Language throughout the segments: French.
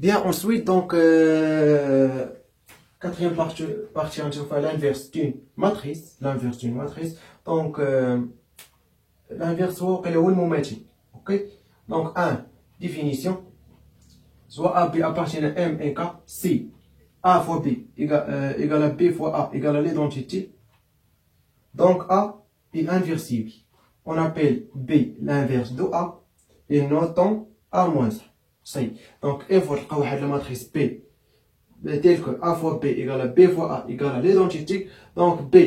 Bien, ensuite, donc, quatrième partie, on va l'inverse d'une matrice. L'inverse d'une matrice. Donc, l'inverse, c'est le mométique. Ok? Donc, 1, définition. Soit A, B appartient à M et K, si A fois B égale à B fois A égale à l'identité. Donc, A est inversible. On appelle B l'inverse de A et notons A moins 1. Ça y est. Donc, il faut que la matrice B telle que A fois B égale à B fois A égale à l'identité. Donc, A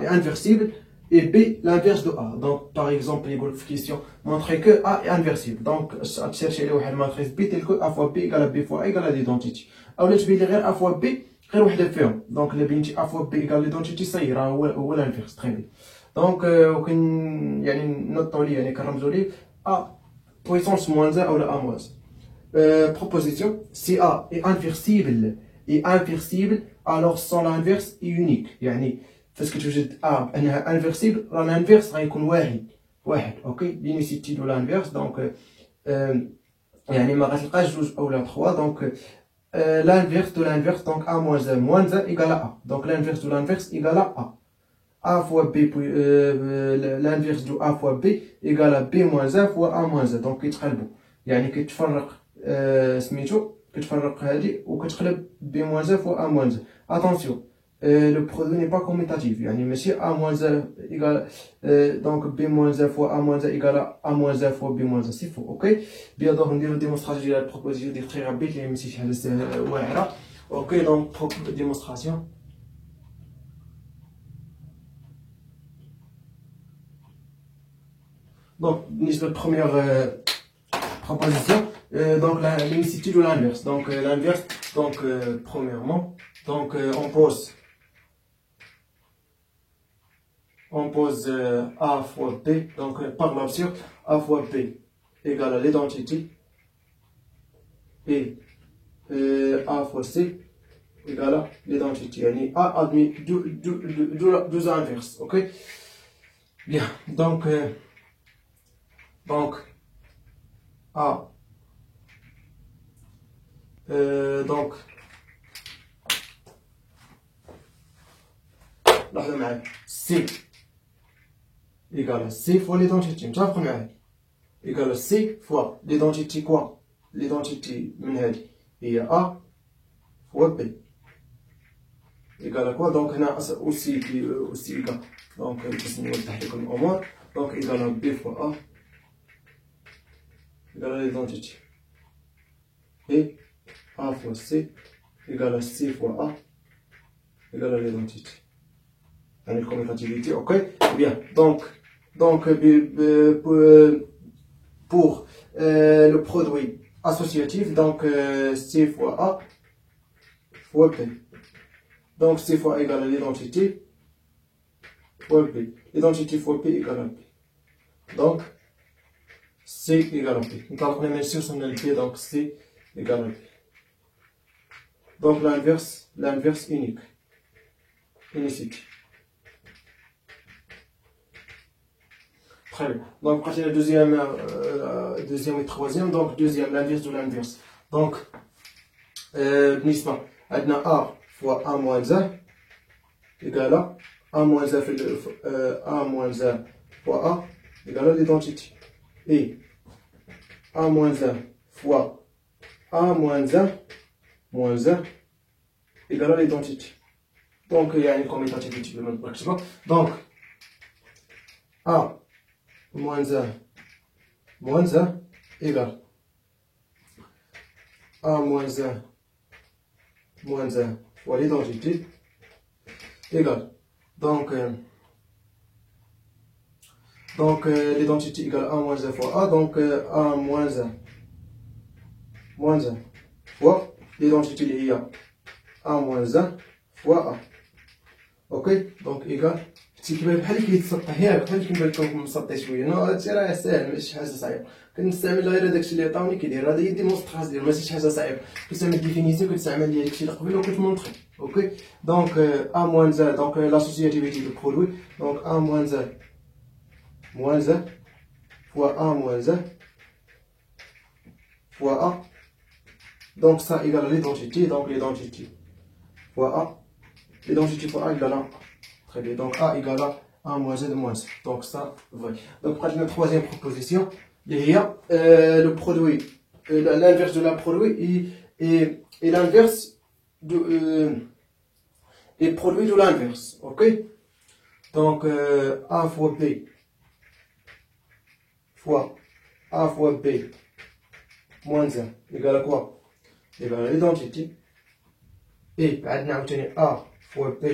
est inversible et B l'inverse de A. Donc, par exemple, les question montrer que A est inversible. Donc, chercher la matrice B telle que A fois B égale à B fois A égale à l'identité. Ou là, tu veux dire A fois B, غير وحده فيهم. Donc, le بنتي A fois B égale à l'identité, ça y est, هو l'inverse. Très bien. Donc, وكن يعني نوطوا لي يعني كنرمزوا لي A puissance moins 1 ou A moins 1. Proposition, si A est inversible, alors son inverse est unique. يعني فاش كتوجد A انها inversible, l'inverse غيكون واحد. اوكي l'unicité de l'inverse. Donc يعني ما غتلقاش جوج اولا 3. donc l'inverse de l'inverse, donc A moins 1 égale à A. Donc l'inverse de l'inverse égale à A. A fois B, l'inverse de A fois B égale à B moins 1 fois A moins 1. Donc كيتقلبوا يعني كتفرق سميتو كتفرق هادي وكتقلب B moins 1 fois A moins 1. Attention, le produit n'est pas commutatif. يعني ماشي A moins 1 égale donc B moins 1 fois A moins 1 égale à A moins 1 fois B moins 1. C'est faux. Ok. Bien donc نديرو démonstration ديال la proposition ديال très rapide اللي ماشي شي حاجه واعره. Ok, donc démonstration. Donc, la première proposition, donc l'unicité de l'inverse. Donc, l'inverse, donc, premièrement, donc, on pose A fois B, donc, par l'absurde, A fois B égale à l'identité, et A fois C égale à l'identité. Yani A admet deux inverses, ok? Bien, donc, A, donc, C égale à C fois l'identité. Égale à C fois l'identité quoi? L'identité et A fois B. Égale à quoi? Donc, on a aussi égal. Donc, donc, égale à B fois A égale à l'identité. Et A fois C égale à C fois A égale à l'identité. Une commutativité, ok? Bien, donc pour le produit associatif, donc C fois A fois B. Donc C fois A égale à l'identité fois B. L'identité fois B égale à B. Donc C égale à B. Donc on a même si on a le B, donc C égale à B. Donc l'inverse unique. Unicité. Très bien. Donc, après la deuxième et troisième. Donc, deuxième, l'inverse de l'inverse. Donc, nisma, adna A fois A moins 1 égale à A moins 1 A moins 1 fois A égale à l'identité. Et A moins 1 fois A moins 1 moins 1 égale à l'identité. Donc, il y a une commutativité. Donc, A moins 1 égale A moins 1 fois l'identité égale. Donc l'identité égale A moins 1 fois A. Donc A moins 1 fois l'identité il y a A moins 1 fois A. Ok, donc égal. بحال كيتسطح ياك بحال كيبان لكم مسطي شويه. نو هادشي راه ساهل ماشي حاجه صعيبه. كنستعمل غير داكشي اللي عطاوني كيدير. هذا هي ديمونستراسيون ديال ماشي شي حاجه صعيبه. كتستعمل ديفينيسيون كتستعمل داكشي اللي قبل وكتمونطري. اوكي دونك A moins 1 donc l'associativité du produit. Donc A moins 1 fois A moins 1 fois A. Donc ça égale l'identité, donc l'identité fois A. L'identité fois A égale A. Très bien, donc A égale A moins Z moins C. Donc ça, vrai. Donc la troisième proposition, il y a le produit, l'inverse de la produit et l'inverse de et produit de l'inverse. Ok? Donc A fois B fois A fois B moins 1 égale à quoi? Égale à l'identité. Et on a obtenu A fois B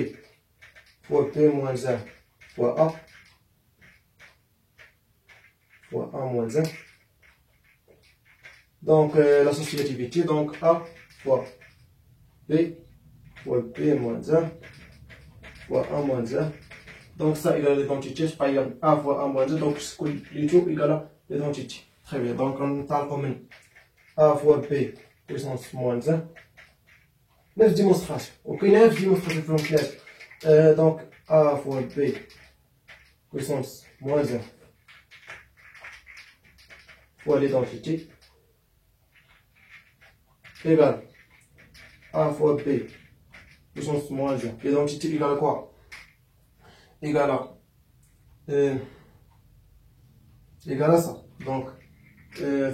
fois B moins 1 fois A fois A moins 1. Donc l'associativité, donc A fois B fois B moins 1 fois A moins 1. Donc ça égale l'identité, par exemple A fois A moins 1, donc les tout égale à l'identité. Très bien, donc on parle comme A fois B puissance moins 1. 9 démonstrations. Ok, 9 démonstrations complètes. Donc A fois B puissance moins 1 fois l'identité égale A fois B puissance moins 1. L'identité égale à quoi? Égale à ça. Donc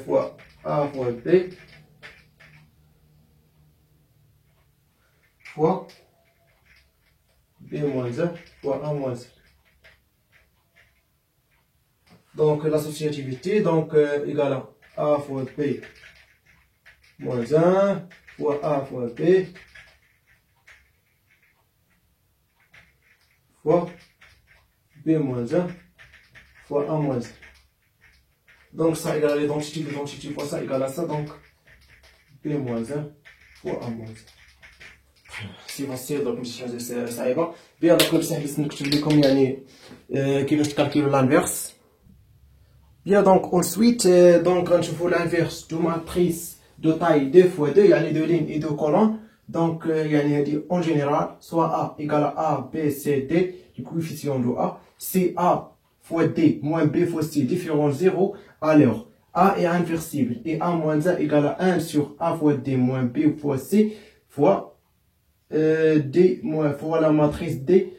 fois A fois B fois B moins 1 fois A moins 1. Donc l'associativité, donc égale à A fois B moins 1 fois A fois B fois B moins 1 fois A moins 1. Donc ça égale à l'identité fois ça égale à ça, donc B moins 1 fois A moins 1. سي فاسيل دونك ماشي حاجه صعيبه. بيان دونك بصح بس نكتب لكم يعني كيفاش تكالكيلو لانفيرس. بيان دونك ensuite دونك غنشوفوا لانفيرس دو ماتريس دو تاي 2 fois 2 يعني دو لين اي دو كولون. دونك يعني هادي اون جينيرال سوا A égale à A B C D le coefficient de A, c'est A fois D moins B fois C différent 0, alors A est inversible et A moins 1 égale à 1 sur A fois D moins B fois C fois D moins fois la matrice D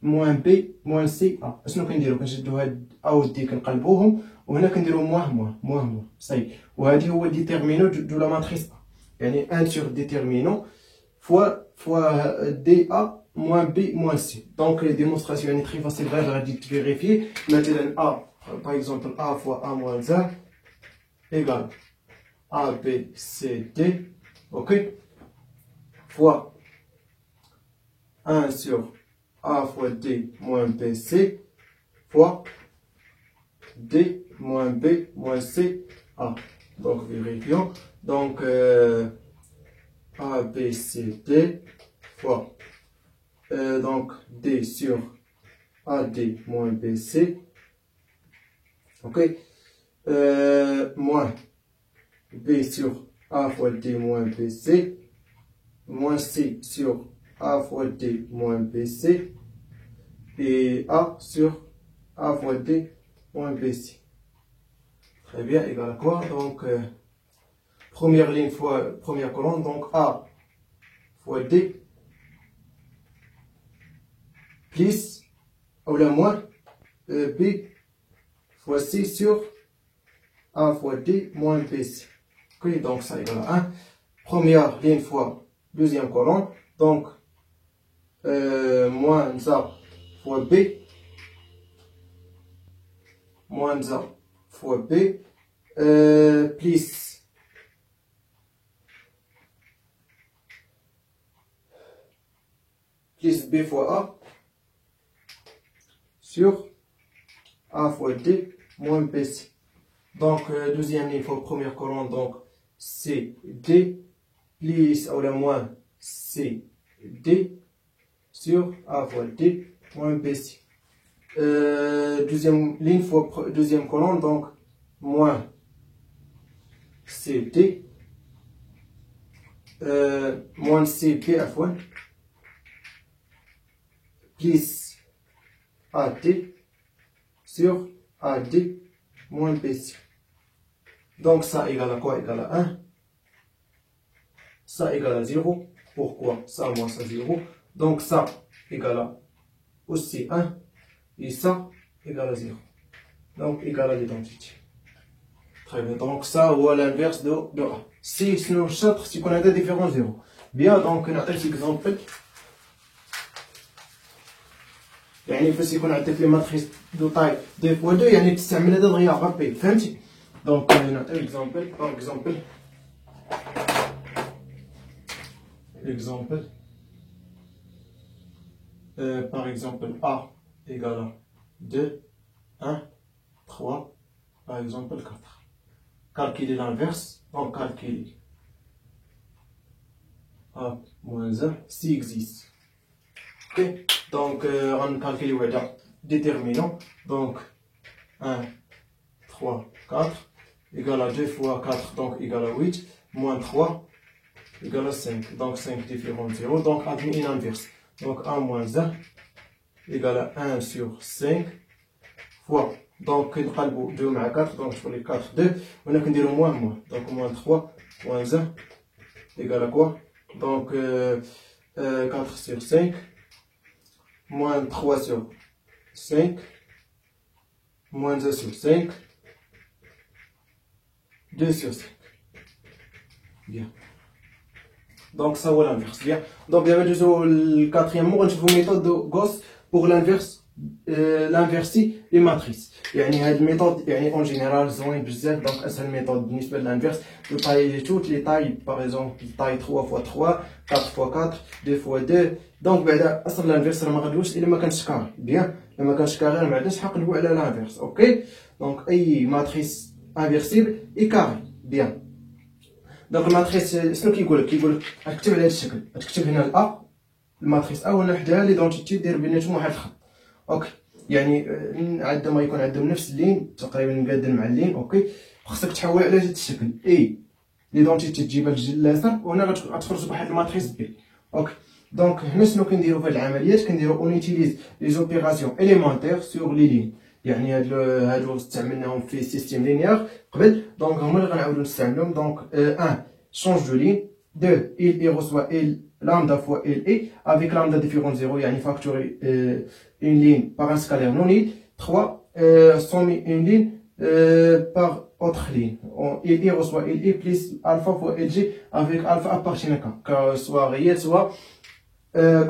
moins B moins C A. شنو كنديرو؟ كنشدو هاد A و D كنقلبوهم وهنا كنديرو مواه صاي. وهادي هو الديتيرمينو دو لا ماتريس A. يعني 1 sur déterminant fois DA moins B moins C. Donc les démonstrations sont très faciles à vérifier. Maintenant A, par exemple A fois A moins 1 égale A, B, C, D, ok, fois 1 sur A fois D moins B, C, fois D moins B moins C, A. Donc vérifions. Donc A, B, C, D, fois donc D sur AD moins BC, ok, moins B sur A fois D moins BC, moins C sur A fois D moins BC, et A sur A fois D moins BC. Très bien, égal à quoi? Donc, première ligne fois première colonne, donc A fois D, plus, ou la moins, B fois C sur A fois D moins BC. Ok, donc ça égale à 1. Première ligne fois deuxième colonne, donc moins A fois B, moins A fois B, plus B fois A sur A fois D moins BC. Donc deuxième ligne fois première colonne, donc C D plus ou la moins C D sur A fois D moins BC. Deuxième ligne fois deuxième colonne, donc moins C D moins C B à fois plus AD sur AD moins BC. Donc ça égale à quoi? Égale à 1. Ça égale à 0. Pourquoi? Ça moins ça 0. Donc ça égale à aussi 1. Et ça égale à 0. Donc égal à l'identité. Très bien. Donc ça ou à l'inverse de A. Si nous cherchons si on a des différences 0. Bien, donc on a un exemple. يعني فاش يكون عندك لي ماتريس دو طاي 2 فوا 2 يعني تستعمل هذا دغيا غابي فهمتي. دونك نعطيو اكزامبل باغ اكزامبل par exemple A égale à 2, 1, 3, par exemple 4. Calculer l'inverse, donc calculer A moins 1 s'il existe. Ok, donc on calcule le déterminant, donc 1, 3, 4 égale à 2 fois 4, donc égale à 8, moins 3 égale à 5, donc 5 différents 0, donc admis une inverse. Donc A moins 1 égale à 1 sur 5 fois. Donc نقلبوا 2 مع 4 donc je les 4 2 وهنا كنديروا moins donc moins 3 moins 1 égale à quoi? Donc 4 sur 5 moins 3 sur 5 moins 1 sur 5 2 sur 5. Bien. Donc ça vaut l'inverse. Bien. Donc bien le quatrième mot, on trouve une méthode de Gauss pour l'inverser les matrices. يعني هذه الميثود يعني en général زوين بزاف. donc اسهل ميثود بالنسبه للانفيرس de tailler toutes les tailles par exemple taille 3 x 3 4 x 4 2 x 2. donc بعدا اصلا الانفيرس راه ما غاديوش الا ما كانش كاري. بيان الا ما كانش كاري ما عندناش حق نقولوا على الانفيرس. اوكي دونك اي ماتريس انفيرسيبل اي كاري. بيان دونك الماتريس شنو كيقول لك غتكتب على هذا الشكل. غتكتب هنا الا الماتريس ا وهنا حداها ليدونتيتي دير بيناتهم واحد الخط. اوكي يعني عندما يكون عندهم نفس اللين تقريبا مقادن مع اللين. اوكي خصك تحول على هذا الشكل اي ليدونتيتي تجيبها لليسار وهنا غتخرج واحد الماتريس بي. اوكي دونك هنا شنو كنديروا في هاد العمليات؟ كنديروا اون يوتيليز لي زوبيراسيون اليمونتير سور لي لين. يعني هادو استعملناهم في سيستيم لينيير قبل دونك هما اللي غنعاودو نستعملهم. دونك 1 change de ligne, 2 il reçoit L lambda fois LE avec lambda différent 0 يعني factorer une ligne par un scalaire non nul. 3 sommer une ligne par autre ligne. Il reçoit LE plus alpha fois LG avec alpha appartenant à soit réel soit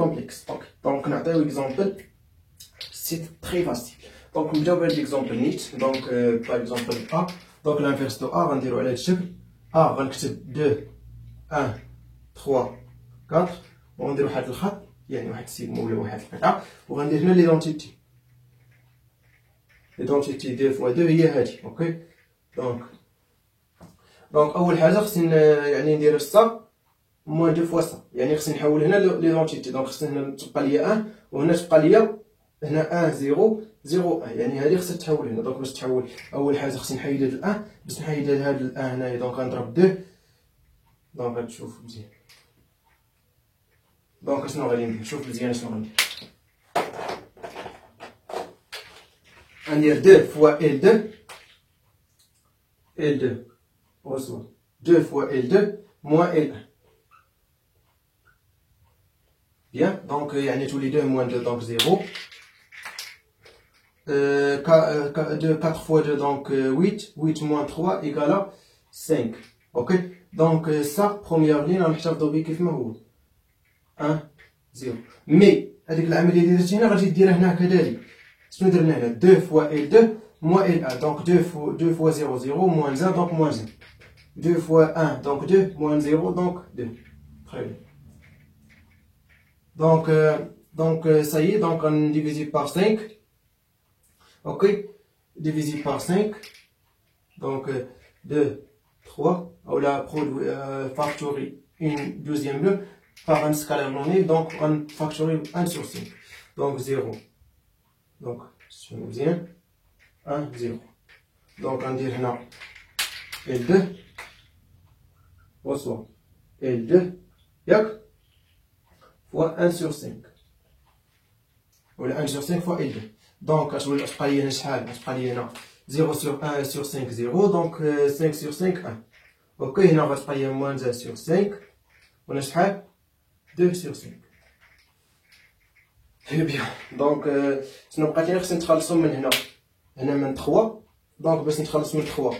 complexe. Donc on a un exemple, c'est très facile. Donc on va voir l'exemple NIT. Donc par exemple A, donc l'inverse de A on dirait على هذا الشكل. A غنكتب 2 1 3 4 وغندير واحد الخط يعني واحد السيغما ولا واحد القطعه وغندير هنا ليدونتيتي 2 فوا 2 هي هادي. اوكي دونك اول حاجه خصني يعني ندير سا موان 2 فوا سا يعني خصني نحول هنا ليدونتيتي. دونك خصني هنا تبقى ليا 1 وهنا تبقى ليا هنا 1 0 0 1 يعني هذه خصها تحول هنا. دونك باش تحول اول حاجه خصني نحيد هاد الان باش نحيد هاد الان هنايا. دونك غنضرب 2 دونك غتشوف مزيان. دونك شنو غادي ندير؟ شوف مزيان شنو غندير. غندير 2 فوا L2 reçoit 2 fois L2 moins L1. Bien, donc يعني tous les deux moins 2 donc 0. 4 fois 2 donc 8. 8 moins 3 égale à 5. Ok, donc ça première ligne غنحتفظوا به كيف ما هو 1 0. مي هذيك العمليه اللي درتي هنا غادي ديرها هنا كذلك. شنو درنا هنا 2 fois L2 moins L1 donc 2 fois 0 0 moins 1 donc moins 1. 2 fois 1 donc 2 moins 0 donc 2. Très bien. Donc ça y est, donc on divise par 5. Ok, divisé par 5. Donc 2 3 on a factorer une deuxième ligne par un scalaire non nul, donc on factorer 1 sur 5. Donc 0. Donc si on vient 1 0. Donc on dit là L2 reçoit L2 yak fois 1 sur 5 ou 1 sur 5 fois L2. Donc je vais aller شحال غتبقى لي هنا 0 sur 1 sur 5 0 donc 5 sur 5 1 اوكي هنا غتبقى ليا موان 1 sur 5 ولا شحال 2 sur 5 هي بيان دونك شنو بقات لينا خصنا نتخلصوا من هنا من 3 دونك باش نتخلص من 3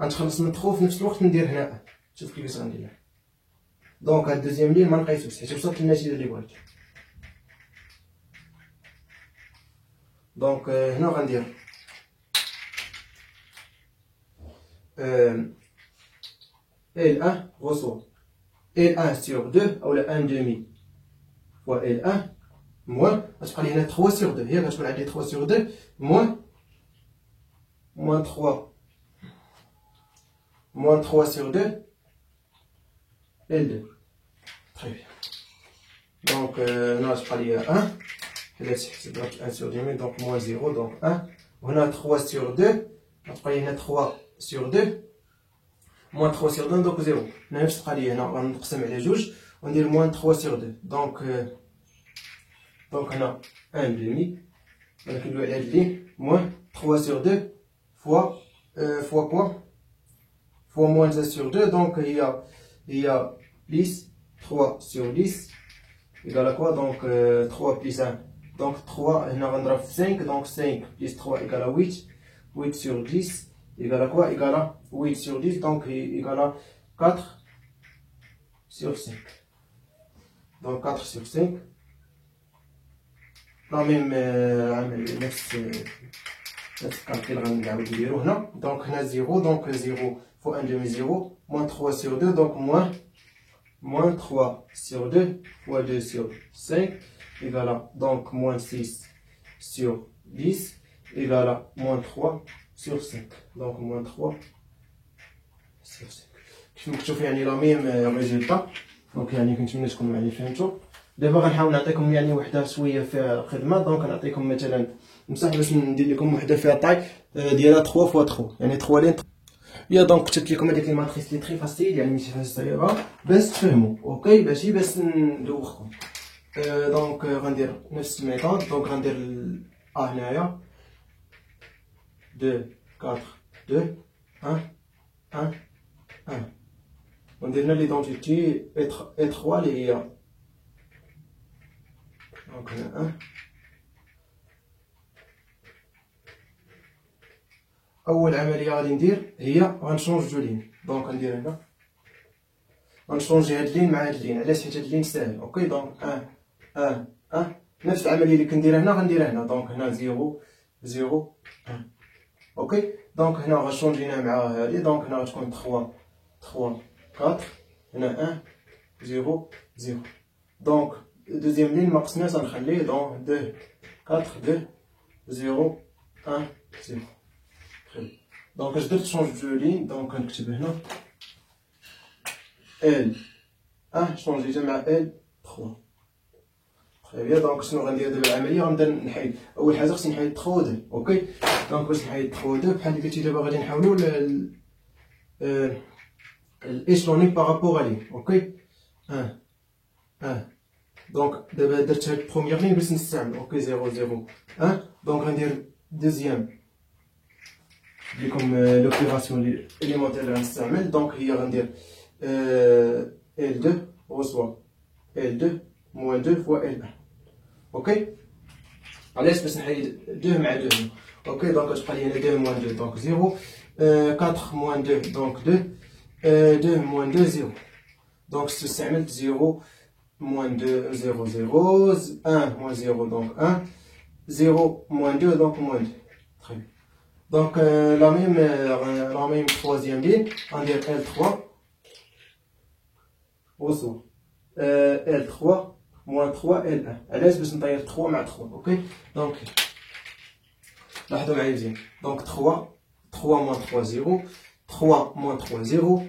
غنتخلص من 3 في نفس الوقت ندير هنا شوف كيفاش غندير دونك هاد الدوزيام لين ما نقيسوش حيت وصلت للنتيجه اللي بغيت دونك هنا غندير L1 reçoit L1 sur 2 ou le 1 demi fois L1 moins غتبقى لي هنا 3 sur 2 هي غتكون عندي 3 sur 2 moins 3 sur 2 L2 très bien donc هنا غتبقى لي 1 حيت حسبت 1 sur 2 donc moins 0 donc 1 وهنا 3 sur 2 غتبقى لي هنا 3 sur 2 moins 3 sur 2 donc 0 هنا نفس القضيه هنا غنقسم على جوج وندير moins 3 sur 2 donc هنا 1 demi ولكن على هاد اللين moins 3 sur 2 fois quoi fois moins 1 sur 2 donc هي plus 3 sur 10 égale à quoi donc 3 plus 1 donc 3 هنا غنضرب في 5 donc 5 plus 3 égale à 8 8 sur 10 égale à quoi égale à 8 sur 10 donc égale à 4 sur 5 donc 4 sur 5 لا ميم عامل نفس الكالكيل غنعاود نديرو هنا دونك هنا 0 دونك 0 fois 1 demi 0 moins 3 sur 2 donc moins 3 sur 2 fois 2 sur 5 égale à donc moins 6 sur 10 égale à moins 3 sur 5 donc moins 3 sur 5 كيف مكتوب يعني لا ميم ريزولتا دونك يعني كنتمنى تكونوا يعني فهمتوا دابا غنحاول نعطيكم يعني وحده شويه فيها خدمه دونك نعطيكم مثلا مساحه باش ندير لكم وحده فيها طاي ديالها 3 فوا 3 يعني 3 لين يا دونك كتبت لكم هذيك الماتريس لي تري فاسيل يعني ماشي فاش صعيبه باش تفهموا اوكي ماشي باش ندوخكم دونك غندير نفس الميثود دونك غندير هنايا 2 4 2 1 1 1 وندير لنا ليدونتيتي اي 3 اللي هي دونك هنا 1 اول عمليه غادي ندير هي غنشونجو لين دونك غندير هنا غنشونجي هاد اللين مع هاد اللين علاش حيت هاد اللين ساهل اوكي دونك 1 1 نفس العمليه اللي كنديرها هنا غنديرها هنا دونك هنا 0 0 1 اوكي دونك هنا غنشونجينا مع هادي دونك هنا غتكون 3 3 4 هنا 1 0 0 دونك دوزيام لين ما قسناش غنخليه دونك 2 4 2 0 1 0 دونك اش درت شونج دو لين دونك غنكتب هنا ال 1 شونجيتها مع ال 3 تري بيان دونك شنو غندير دابا العمليه غنبدا نحيد اول حاجه خصني نحيد 3 و 2 اوكي دونك باش نحيد 3 و 2 بحال اللي قلتي دابا غادي نحاولوا الايشلوني بارابور عليه اوكي 1 1 دونك دابا درت هاد بروميير لين باش نستعمل اوكي 0 0 1 دونك غندير دوزيام لكم لوبيراسيون اليمونتير اللي غنستعمل دونك هي غندير L2 reçoit L2 moins 2 fois L1 اوكي علاش باش نحيد 2 مع 2 اوكي دونك غتبقى لي هنا 2 moins 2 دونك 0 4 moins 2 دونك 2 2 moins 2 0 دونك استعملت 0 moins 2 0 0 1 moins 0 دونك 1 0 moins 2 دونك moins 2 très bien donc la même troisième ligne on dit L3 reçoit L3 moins 3 L1 علاش باش نطير 3 مع 3 اوكي دونك لاحظوا معايا مزيان دونك 3 3 moins 3 0 3 moins 3 0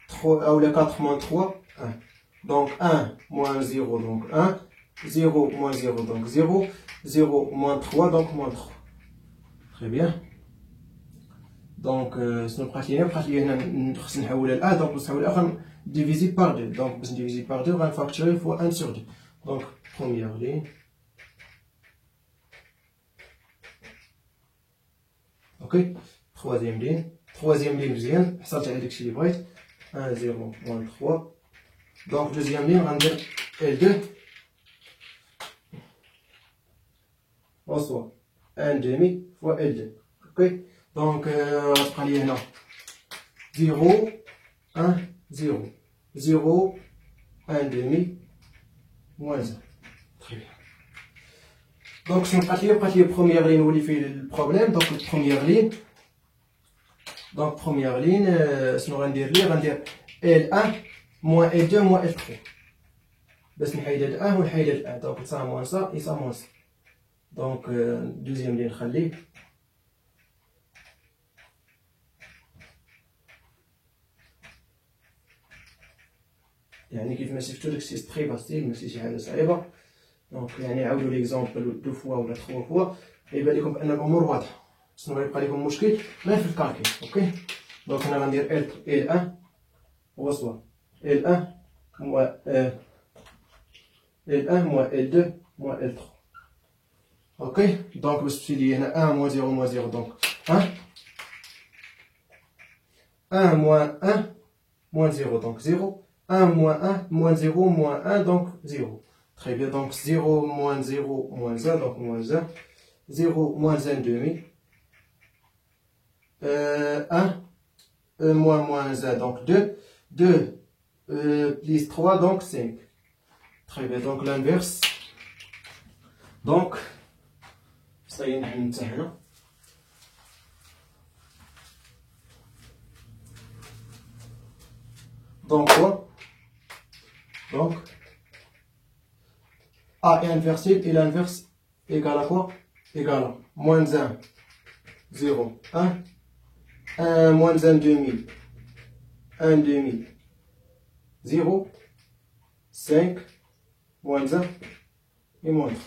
3 ou 4 moins 3 1 donc 1 moins 0 donc 1 0 moins 0 donc 0 0 moins 3 donc moins 3 très bien دونك شنو بقات لي هنا خصني نحولها لأ دونك باش نحولها ديفيزي بار 2 دونك باش نديفيزي بار 2 غنفاكتوري فوا 1 sur 2 دونك بروميير لين اوكي. troisième ligne مزيان حصلت على داكشي اللي بغيت 1 0 moins 3. donc deuxième ligne غندير L2 reçoit 1 demi fois L2. ok. donc غتبقى لي هنا 0 1 0 0 1 demi moins 1. très bien. donc شنو بقات لي بروميير لين هو اللي فيه البروبليم. donc بروميير لين شنو غندير غندير L1 moins L2 moins L3 باش نحيد هاد 1 ونحيد هاد 1. donc ça moins ça et ça moins ça. donc deuxième ligne نخليه يعني كيف ما شفتو داكشي تري فاسيل ماشي شي حاجه صعيبه. دونك يعني عاودوا ليكزومبل دو فوا ولا تخوا فوا يبان لكم بان الامور واضحه. شنو غيبقى لكم مشكل غير في الكالكيل. اوكي. دونك انا غندير L1 reçoit L1 moins L1 moins L2 moins L3. اوكي. دونك باش تمشي لي هنا 1 moins 0 moins 0 دونك 1 1 moins 1 moins 0 donc 0 1 moins 1 moins 0 moins 1 donc 0. très bien. donc 0 moins 0 moins 1 donc moins 1 0 moins 1 demi 1 moins 1 donc 2 2 plus 3 donc 5. très bien. donc l'inverse donc ça y est نحن انتهينا. donc quoi donc A est inversible et l'inverse égale à quoi égale à moins 1 0 1 1 moins 1 demi 1 demi 0 5 moins 1 et moins 3.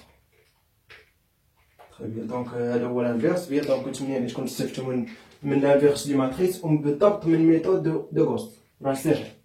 très bien. donc هذا هو الانفيرس. bien donc كنتمنى تكونوا استفدتوا من الانفيرس دي ماتريس وبالضبط من ميثود دو غوست. راه سهل.